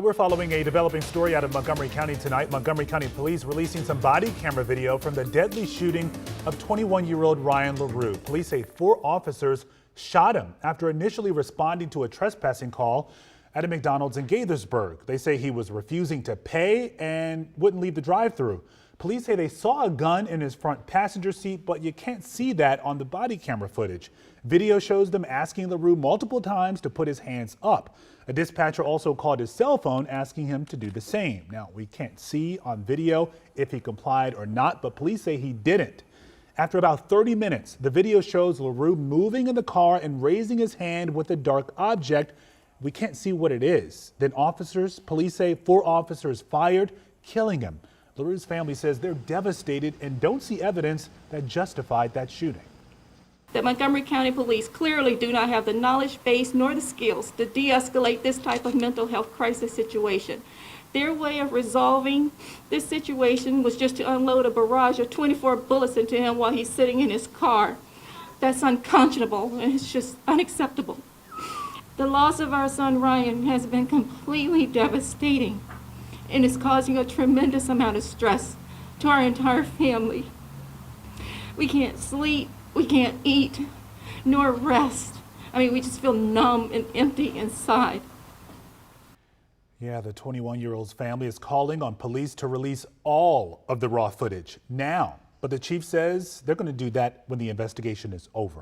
We're following a developing story out of Montgomery County tonight. Montgomery County Police releasing some body camera video from the deadly shooting of 21-year-old Ryan LeRoux. Police say 4 officers shot him after initially responding to a trespassing call at a McDonald's in Gaithersburg. They say he was refusing to pay and wouldn't leave the drive-thru. Police say they saw a gun in his front passenger seat, but you can't see that on the body camera footage. Video shows them asking LeRoux multiple times to put his hands up. A dispatcher also called his cell phone asking him to do the same. Now, we can't see on video if he complied or not, but police say he didn't. After about 30 minutes, the video shows LeRoux moving in the car and raising his hand with a dark object. We can't see what it is. Then police say 4 officers fired, killing him. LeRoux's family says they're devastated and don't see evidence that justified that shooting. The Montgomery County Police clearly do not have the knowledge base nor the skills to de-escalate this type of mental health crisis situation. Their way of resolving this situation was just to unload a barrage of 24 bullets into him while he's sitting in his car. That's unconscionable and it's just unacceptable. The loss of our son Ryan has been completely devastating and is causing a tremendous amount of stress to our entire family. We can't sleep, we can't eat, nor rest. I mean, we just feel numb and empty inside. Yeah, the 21-year-old's family is calling on police to release all of the raw footage now. But the chief says they're going to do that when the investigation is over.